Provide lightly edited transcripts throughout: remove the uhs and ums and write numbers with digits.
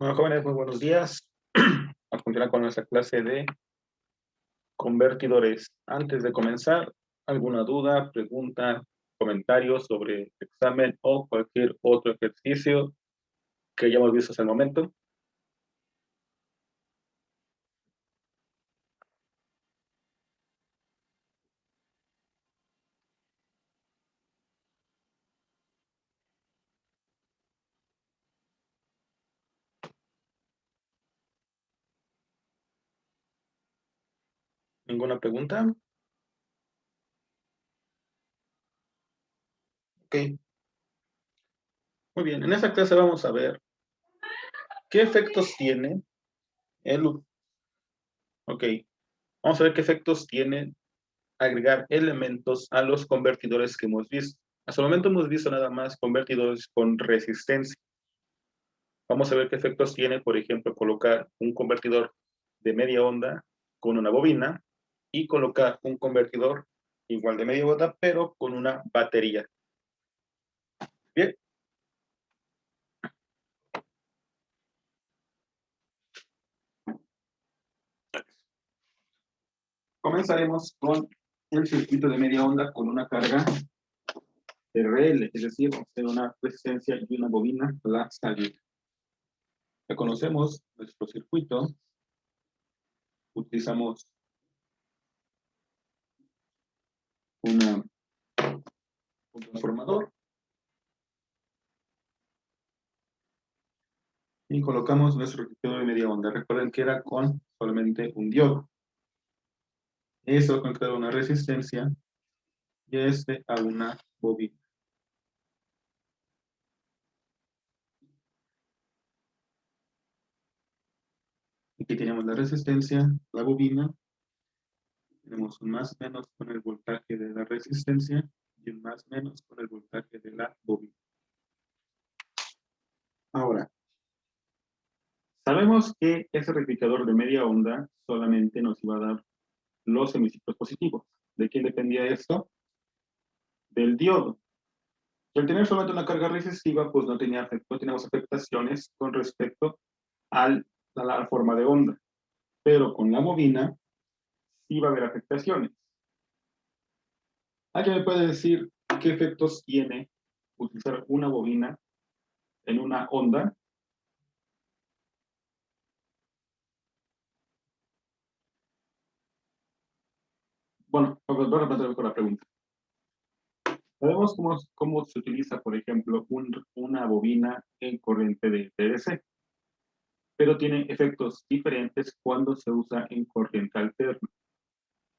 Bueno, jóvenes, muy buenos días. A continuar con nuestra clase de convertidores. Antes de comenzar, ¿alguna duda, pregunta, comentario sobre el examen o cualquier otro ejercicio que hayamos visto hasta el momento? ¿Ninguna pregunta? Ok, muy bien. En esta clase vamos a ver qué efectos tiene el... Ok, vamos a ver qué efectos tiene agregar elementos a los convertidores que hemos visto. Hasta el momento hemos visto nada más convertidores con resistencia. Vamos a ver qué efectos tiene, por ejemplo, colocar un convertidor de media onda con una bobina y colocar un convertidor igual de media onda, pero con una batería. Bien. Comenzaremos con el circuito de media onda con una carga RL, es decir, vamos a tener una resistencia y una bobina a la salida. Ya conocemos nuestro circuito. Utilizamos un transformador y colocamos nuestro circuito de media onda. Recuerden que era con solamente un diodo. Eso conectado a una resistencia y a una bobina. Aquí tenemos la resistencia, la bobina, tenemos un más menos con el voltaje de la resistencia y un más menos con el voltaje de la bobina. Ahora, sabemos que ese rectificador de media onda solamente nos iba a dar los semiciclos positivos. ¿De quién dependía esto? Del diodo. Y al tener solamente una carga resistiva, pues no teníamos afectaciones con respecto a la forma de onda. Pero con la bobina sí va a haber afectaciones. ¿Alguien me puede decir qué efectos tiene utilizar una bobina en una onda? Bueno, voy a plantear con la pregunta. Sabemos cómo se utiliza, por ejemplo, una bobina en corriente de DC, pero tiene efectos diferentes cuando se usa en corriente alterna.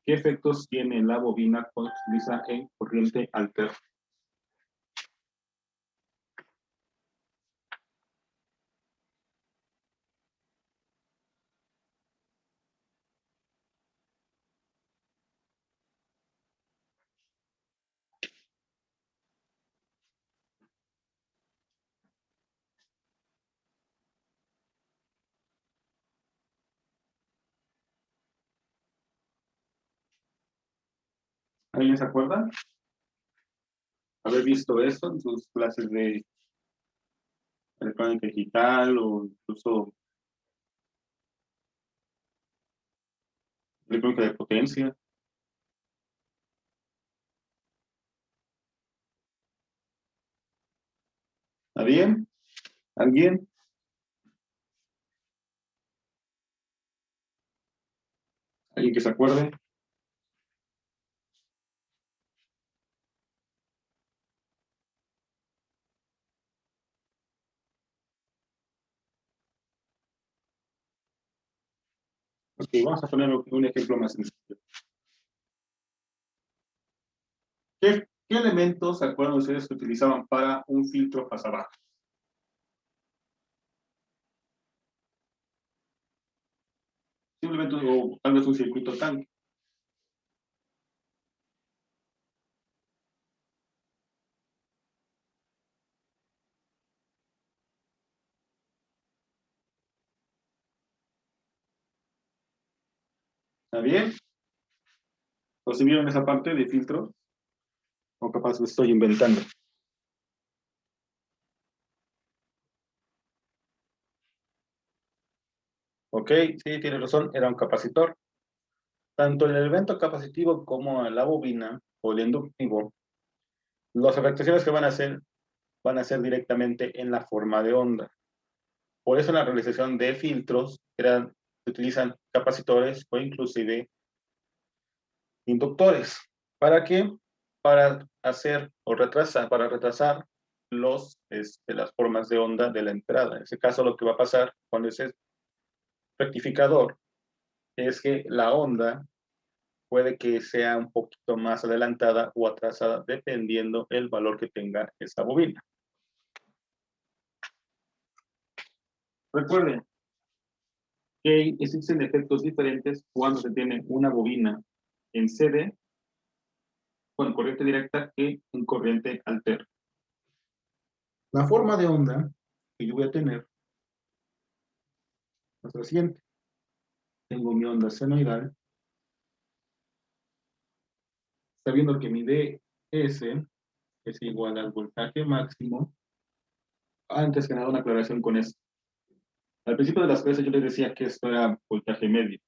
¿Qué efectos tiene la bobina cuando se utiliza en corriente alterna? ¿Alguien se acuerda haber visto eso en sus clases de electrónica digital o incluso electrónica de potencia? ¿Está bien? ¿Alguien? ¿Alguien que se acuerde? Ok, vamos a poner un ejemplo más sencillo. ¿Qué elementos se acuerdan ustedes que utilizaban para un filtro pasabajo? Simplemente o tal vez un circuito tanque. ¿Está bien? ¿O si vieron esa parte de filtro? ¿O capaz lo estoy inventando? ¿Está? Ok, sí, tiene razón, era un capacitor. Tanto en el evento capacitivo como en la bobina o el inductivo, las afectaciones que van a ser directamente en la forma de onda. Por eso en la realización de filtros se utilizan capacitores o inclusive inductores. ¿Para qué? Para hacer o retrasar, para retrasar las formas de onda de la entrada. En ese caso, lo que va a pasar con ese rectificador es que la onda puede que sea un poquito más adelantada o atrasada dependiendo el valor que tenga esa bobina. Recuerden que existen efectos diferentes cuando se tiene una bobina en CD con corriente directa que en corriente alterna. La forma de onda que yo voy a tener es la siguiente. Tengo mi onda senoidal, sabiendo que mi DS es igual al voltaje máximo. Antes que nada, una aclaración con esto. Al principio de las clases yo les decía que esto era voltaje medio.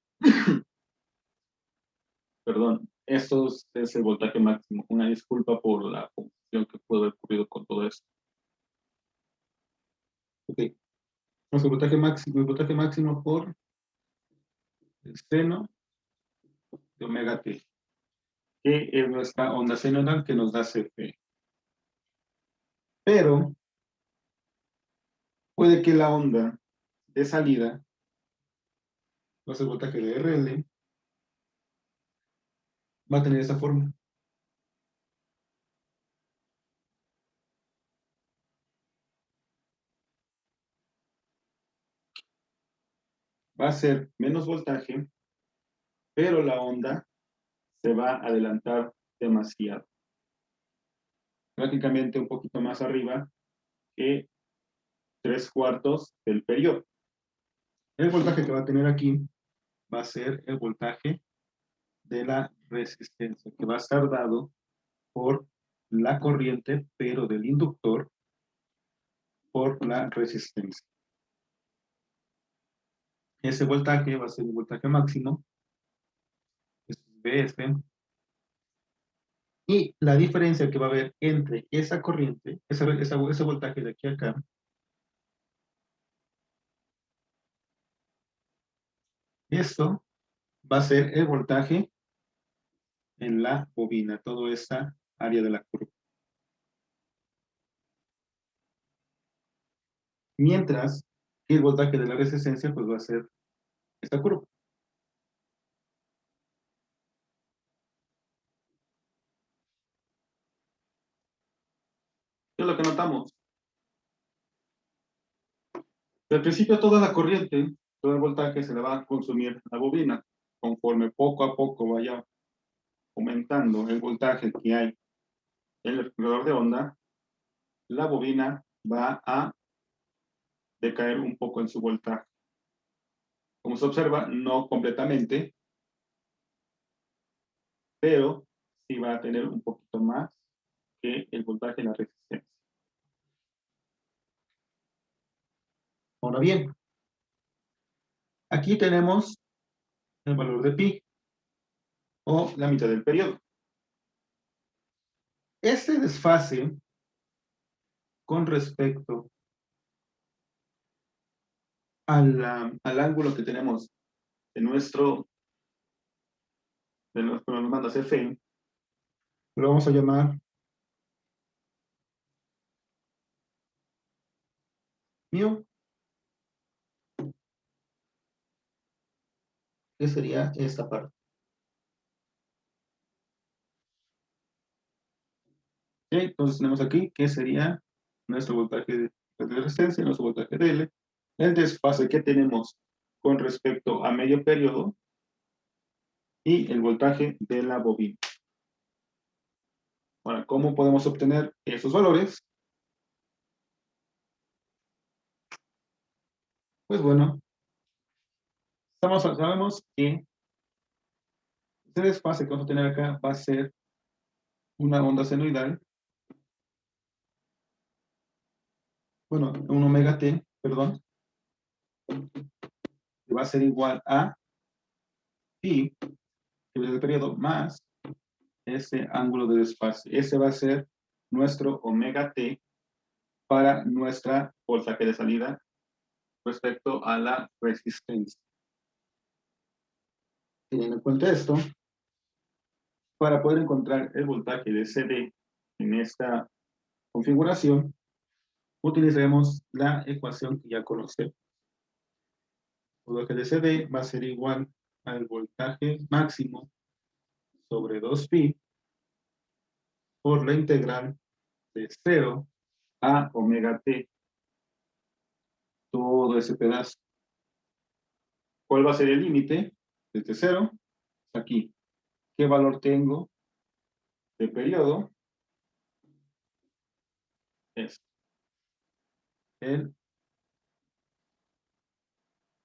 Perdón, esto es el voltaje máximo. Una disculpa por la confusión que pudo haber ocurrido con todo esto. Ok, el voltaje máximo por el seno de omega t, que es nuestra onda senoidal que nos da CP. Pero puede que la onda de salida, o sea, el voltaje de RL, va a tener esa forma. Va a ser menos voltaje, pero la onda se va a adelantar demasiado. Prácticamente un poquito más arriba que 3/4 del periodo. El voltaje que va a tener aquí va a ser el voltaje de la resistencia, que va a estar dado por la corriente, pero del inductor, por la resistencia. Ese voltaje va a ser el voltaje máximo, es BF, y la diferencia que va a haber entre esa corriente, ese voltaje de aquí a acá, esto va a ser el voltaje en la bobina, toda esta área de la curva. Mientras que el voltaje de la resistencia pues va a ser esta curva. ¿Qué es lo que notamos? Al principio toda la corriente, todo el voltaje se le va a consumir la bobina. Conforme poco a poco vaya aumentando el voltaje que hay en el regulador de onda, la bobina va a decaer un poco en su voltaje. Como se observa, no completamente, pero sí va a tener un poquito más que el voltaje en la resistencia. Ahora bien, aquí tenemos el valor de pi, o la mitad del periodo. Este desfase con respecto al ángulo que tenemos de cuando nos manda F, lo vamos a llamar mu, que sería esta parte. ¿Sí? Entonces tenemos aquí que sería nuestro voltaje de resistencia, nuestro voltaje de L, el desfase que tenemos con respecto a medio periodo y el voltaje de la bobina. Ahora, ¿cómo podemos obtener esos valores? Pues bueno, sabemos que este desfase que vamos a tener acá va a ser una onda senoidal, bueno, un omega t, perdón, que va a ser igual a pi, que es el periodo, más ese ángulo de desfase. Ese va a ser nuestro omega t para nuestra voltaje de salida respecto a la resistencia. Teniendo en cuenta esto, para poder encontrar el voltaje de CD en esta configuración, utilizaremos la ecuación que ya conocemos. El voltaje de CD va a ser igual al voltaje máximo sobre 2pi por la integral de 0 a omega t, todo ese pedazo. ¿Cuál va a ser el límite? Desde 0 hasta aquí. ¿Qué valor tengo de periodo? Es el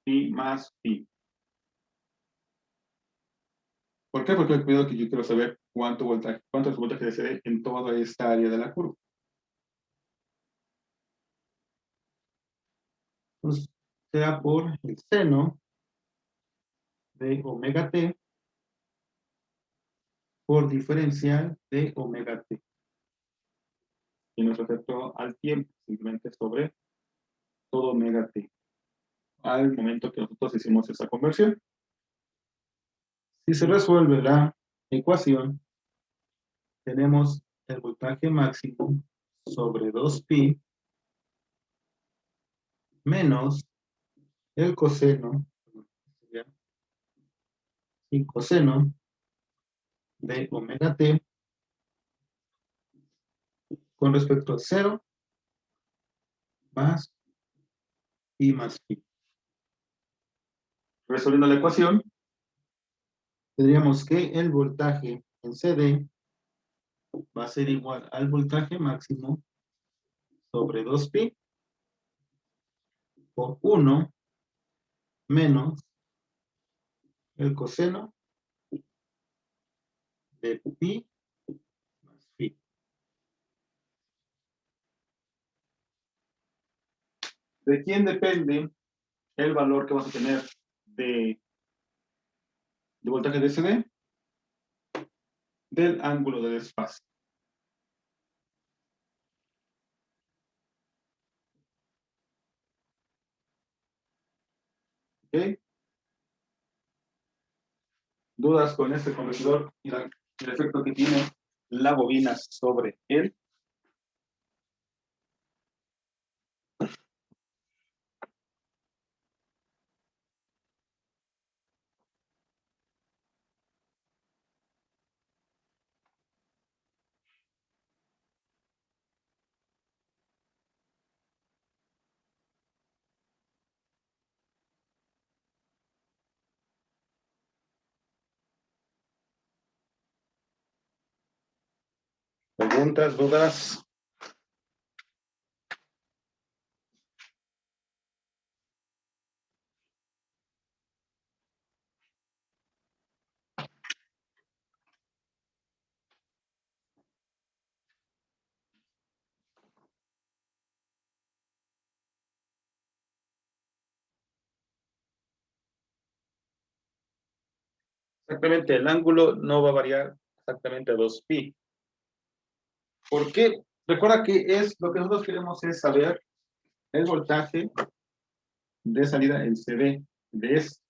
pi más pi. ¿Por qué? Porque el periodo que yo quiero saber cuánto es el voltaje de CD en toda esta área de la curva. Entonces, sea por el seno de omega t por diferencial de omega t. Y nos respecto al tiempo, simplemente sobre todo omega t. Al momento que nosotros hicimos esa conversión. Si se resuelve la ecuación, tenemos el voltaje máximo sobre 2pi menos el coseno y coseno de omega t con respecto a 0 más pi más pi. Resolviendo la ecuación, tendríamos que el voltaje en CD va a ser igual al voltaje máximo sobre 2pi por 1 menos el coseno de pi más pi. ¿De quién depende el valor que vamos a tener de voltaje de CD? Del ángulo de desfase. ¿Ok? ¿Dudas con este convertidor y el efecto que tiene la bobina sobre él? ¿Preguntas, dudas? Exactamente, el ángulo no va a variar exactamente a 2pi. ¿Por qué? Recuerda que lo que nosotros queremos es saber el voltaje de salida en CD de esto.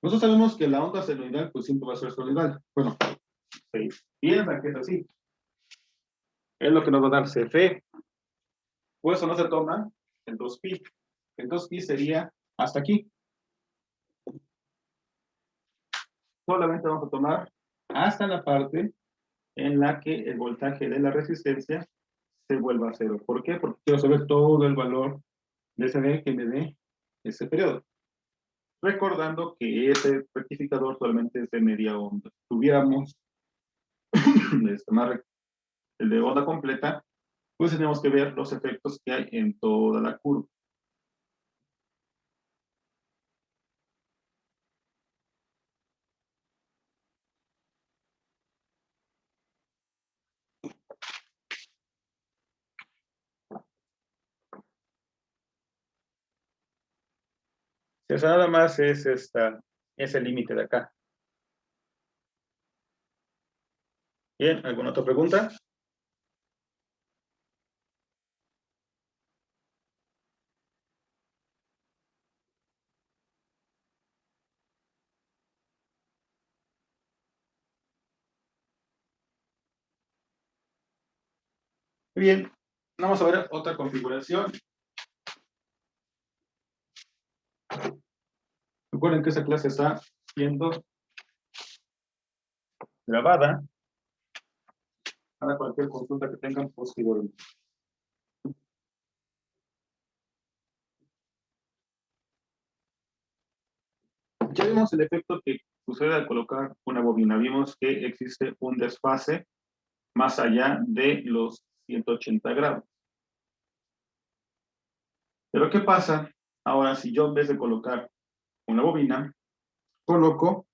Nosotros sabemos que la onda senoidal pues siempre va a ser senoidal. Bueno, se piensa que es así. Es lo que nos va a dar CF. Por eso no se toma el 2pi. El 2pi sería hasta aquí. Solamente vamos a tomar hasta la parte en la que el voltaje de la resistencia se vuelva a cero. ¿Por qué? Porque quiero saber todo el valor de CD que me dé ese periodo. Recordando que ese rectificador solamente es de media onda. Si tuviéramos el de onda completa, pues tenemos que ver los efectos que hay en toda la curva. O sea, nada más es el límite de acá. Bien, ¿alguna otra pregunta? Muy bien, vamos a ver otra configuración. Recuerden que esa clase está siendo grabada para cualquier consulta que tengan posteriormente. Ya vimos el efecto que sucede al colocar una bobina. Vimos que existe un desfase más allá de los 180 grados. Pero ¿qué pasa ahora si yo en vez de colocar una bobina, coloco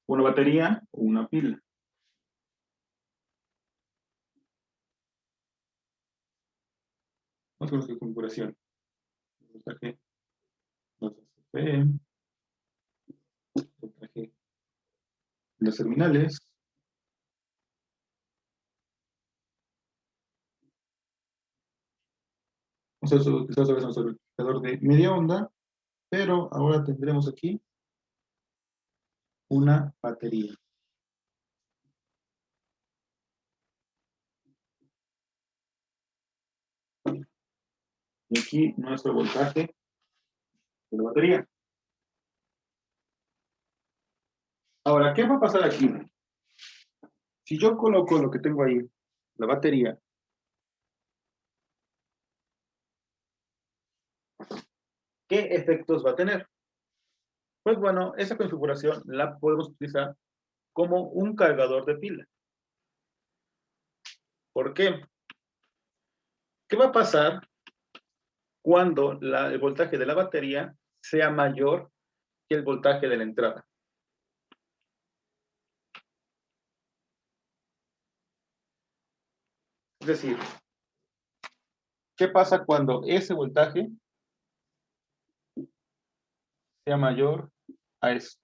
una batería o una pila? Vamos con la configuración. Traje los terminales. Vamos a utilizar otra vez nuestro replicador de media onda, pero ahora tendremos aquí una batería. Y aquí nuestro voltaje de la batería. Ahora, ¿qué va a pasar aquí? Si yo coloco lo que tengo ahí, la batería, ¿qué efectos va a tener? Pues bueno, esa configuración la podemos utilizar como un cargador de pila. ¿Por qué? ¿Qué va a pasar cuando el voltaje de la batería sea mayor que el voltaje de la entrada? Es decir, ¿qué pasa cuando ese voltaje sea mayor a eso?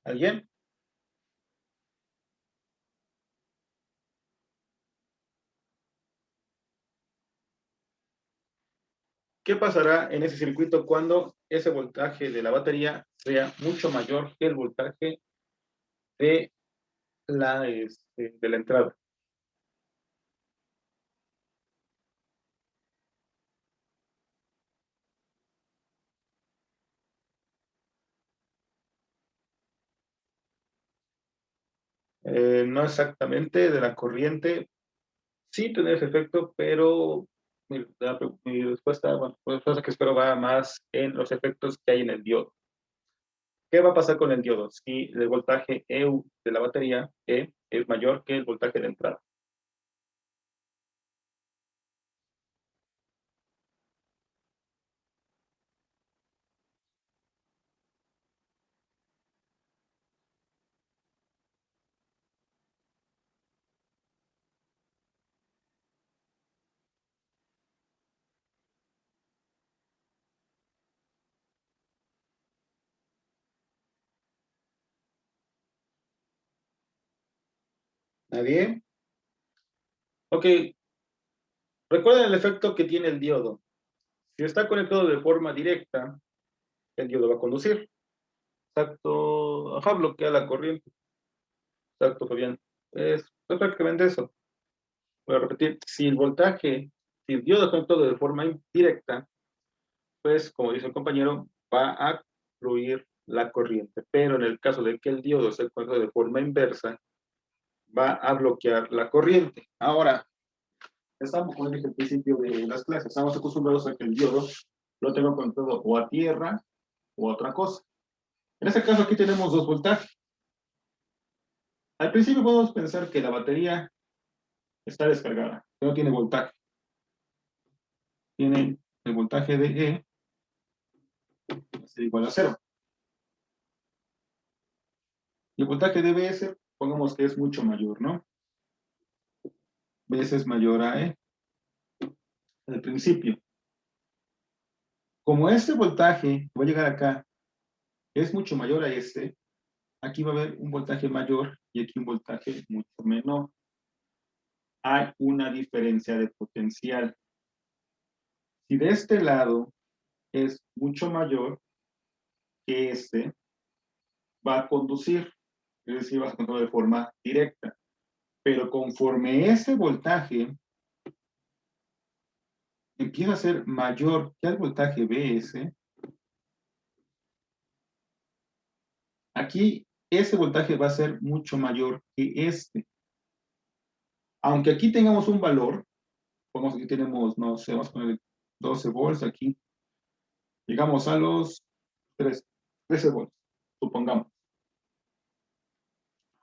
¿Alguien? ¿Qué pasará en ese circuito cuando ese voltaje de la batería sea mucho mayor que el voltaje de la entrada? No exactamente de la corriente, sí tiene ese efecto, pero mi respuesta, bueno, la respuesta que espero va más en los efectos que hay en el diodo. ¿Qué va a pasar con el diodo si el voltaje EU de la batería E es mayor que el voltaje de entrada? ¿Nadie? Ok, recuerden el efecto que tiene el diodo. Si está conectado de forma directa, el diodo va a conducir. Exacto, ajá, bloquea la corriente. Exacto, Fabián. Es prácticamente eso. Voy a repetir, si el diodo está conectado de forma indirecta, pues, como dice el compañero, va a fluir la corriente. Pero en el caso de que el diodo esté conectado de forma inversa, va a bloquear la corriente. Ahora, estamos, como dije al principio de las clases, estamos acostumbrados a que el diodo lo tenga conectado o a tierra o a otra cosa. En este caso aquí tenemos dos voltajes. Al principio podemos pensar que la batería está descargada, que no tiene voltaje. Tiene el voltaje de E va a ser igual a 0. Y el voltaje de BS, pongamos que es mucho mayor, ¿no? BS es mayor a E al principio. Como este voltaje que va a llegar acá es mucho mayor a este, aquí va a haber un voltaje mayor y aquí un voltaje mucho menor. Hay una diferencia de potencial. Si de este lado es mucho mayor que este, va a conducir, es decir, va a controlar de forma directa. Pero conforme ese voltaje empieza a ser mayor que el voltaje BS, aquí ese voltaje va a ser mucho mayor que este. Aunque aquí tengamos un valor, pongamos aquí tenemos, no sé, vamos a poner 12 volts aquí, llegamos a los 13 volts, supongamos.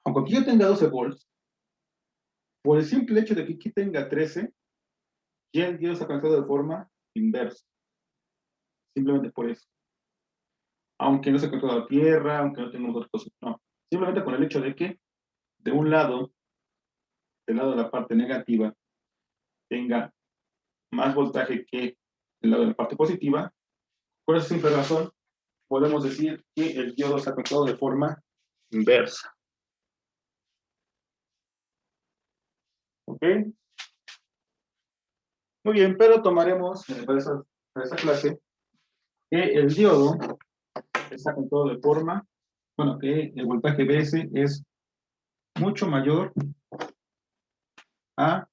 Aunque aquí yo tenga 12 volts, por el simple hecho de que aquí tenga 13, ya el diodo está conectado de forma inversa. Simplemente por eso. Aunque no se conectado a la tierra, aunque no tengamos otras cosas, no. Simplemente con el hecho de que de un lado, del lado de la parte negativa, tenga más voltaje que del lado de la parte positiva, por esa simple razón, podemos decir que el diodo está conectado de forma inversa. ¿Ok? Muy bien, pero tomaremos para esa clase que el diodo está conectado de forma, bueno, que el voltaje BS es mucho mayor a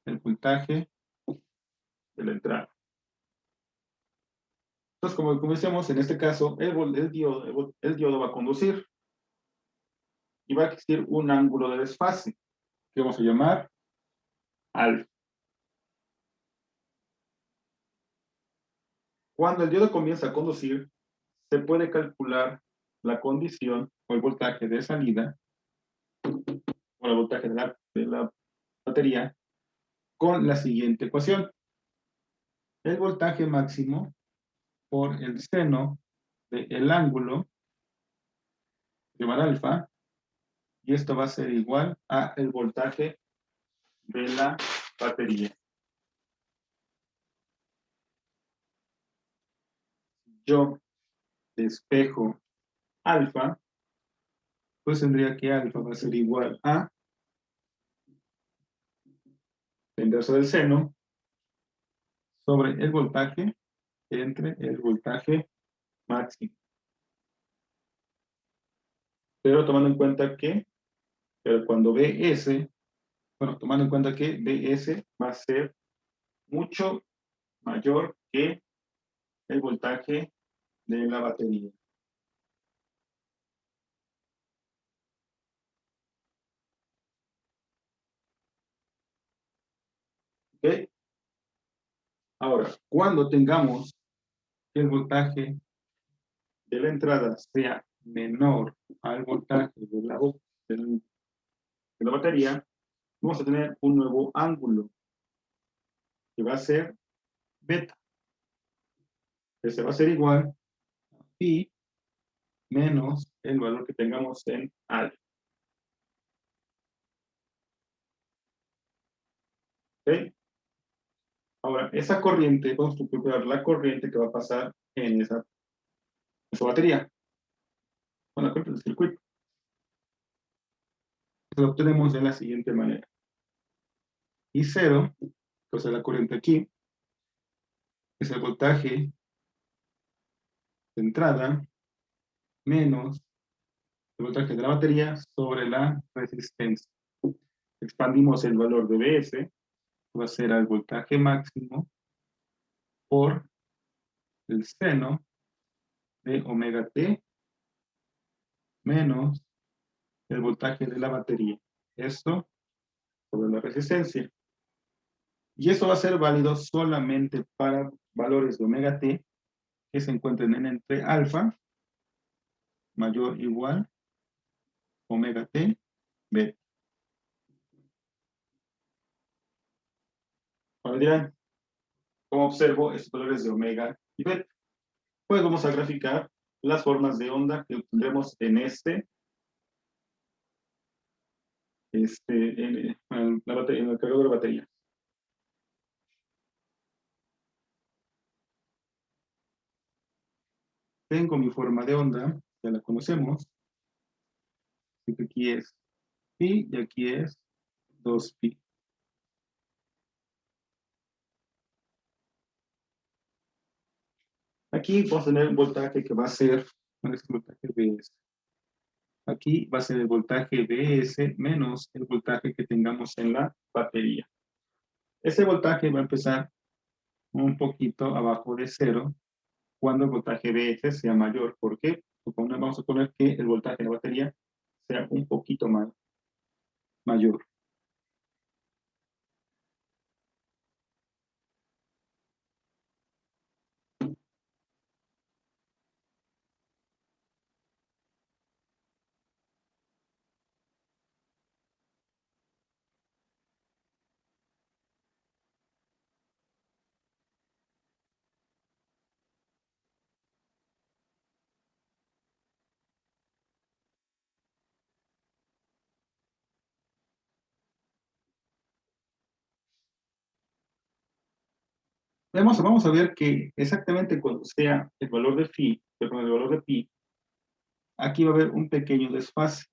el voltaje de la entrada. Entonces, como decíamos, en este caso, el diodo va a conducir y va a existir un ángulo de desfase que vamos a llamar alfa. Cuando el diodo comienza a conducir, se puede calcular la condición o el voltaje de salida o el voltaje de la batería con la siguiente ecuación. El voltaje máximo por el seno del ángulo llamar alfa, y esto va a ser igual a el voltaje de la batería. Yo despejo alfa, pues tendría que alfa va a ser igual a la inversa del seno sobre el voltaje entre el voltaje máximo. Pero tomando en cuenta que, pero cuando BS, bueno, tomando en cuenta que BS va a ser mucho mayor que el voltaje de la batería. ¿Ok? Ahora, cuando tengamos que el voltaje de la entrada sea menor al voltaje de la batería, vamos a tener un nuevo ángulo que va a ser beta. Este va a ser igual a pi menos el valor que tengamos en alfa. ¿Ok? Ahora, esa corriente, vamos a calcular la corriente que va a pasar en esa batería. Con la corriente del circuito. Lo obtenemos de la siguiente manera. I0, entonces la corriente aquí, es el voltaje de entrada menos el voltaje de la batería sobre la resistencia. Expandimos el valor de BS, va a ser el voltaje máximo por el seno de omega t menos el voltaje de la batería. Esto sobre la resistencia. Y eso va a ser válido solamente para valores de omega t que se encuentren en entre alfa mayor o igual omega t beta. Ahora dirán, Como observo, estos valores de omega y beta. Pues vamos a graficar las formas de onda que obtendremos en en el cargador de batería. Tengo mi forma de onda, ya la conocemos. Así que aquí es pi y aquí es 2pi. Aquí vamos a tener un voltaje que va a ser, ¿cuál es el voltaje BS? Aquí va a ser el voltaje BS menos el voltaje que tengamos en la batería. Ese voltaje va a empezar un poquito abajo de cero cuando el voltaje BS sea mayor. ¿Por qué? Vamos a suponer que el voltaje de la batería sea un poquito más mayor. Vamos a ver que exactamente cuando sea el valor de phi, perdón, el valor de pi, aquí va a haber un pequeño desfase.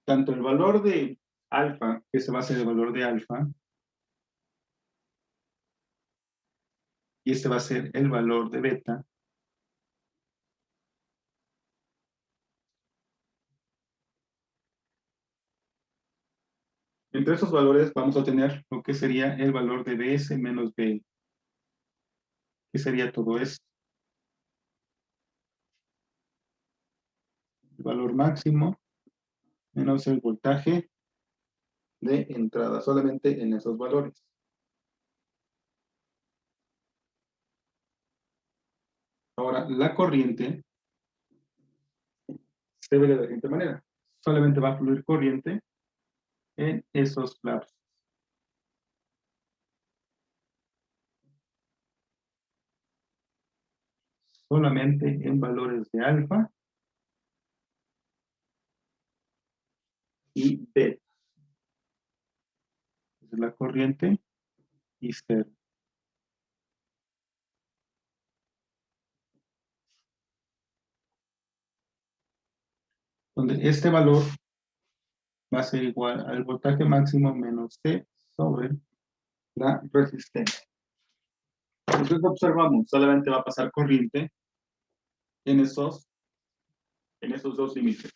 Tanto el valor de alfa, que se va a ser el valor de alfa, y este va a ser el valor de beta, entre esos valores vamos a tener lo que sería el valor de Bs menos B. ¿Qué sería todo esto? El valor máximo menos el voltaje de entrada, solamente en esos valores. Ahora, la corriente se ve de la siguiente manera. Solamente va a fluir corriente en esos lapsos. Solamente en valores de alfa y beta. Esa es la corriente y cero. Donde este valor va a ser igual al voltaje máximo menos C sobre la resistencia. Entonces observamos, solamente va a pasar corriente en esos dos límites.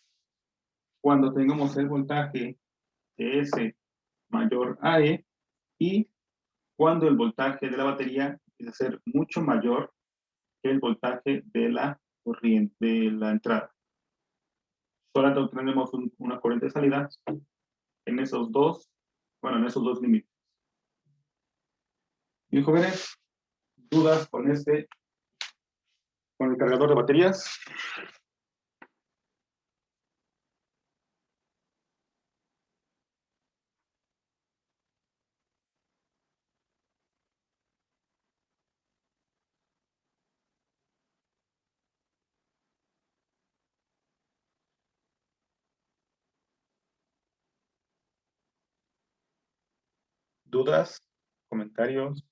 Cuando tengamos el voltaje de S mayor a E y cuando el voltaje de la batería empiece a ser mucho mayor que el voltaje de la corriente, de la entrada. Solamente obtendremos una corriente de salida en esos dos, en esos dos límites. Bien, jóvenes, ¿dudas con con el cargador de baterías? ¿Dudas? ¿Comentarios?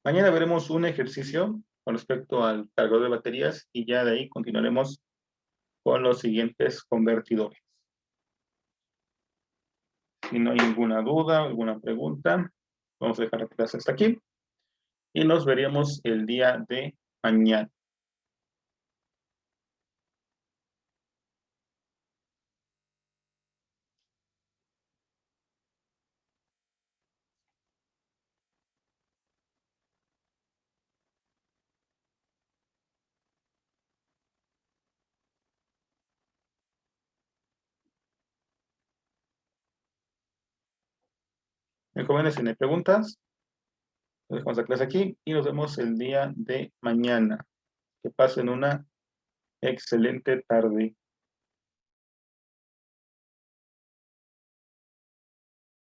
Mañana veremos un ejercicio con respecto al cargador de baterías y ya de ahí continuaremos con los siguientes convertidores. Si no hay ninguna duda, alguna pregunta, vamos a dejar la clase hasta aquí y nos veríamos el día de mañana. Bien, jóvenes, si no hay preguntas, dejamos la clase aquí y nos vemos el día de mañana. Que pasen una excelente tarde.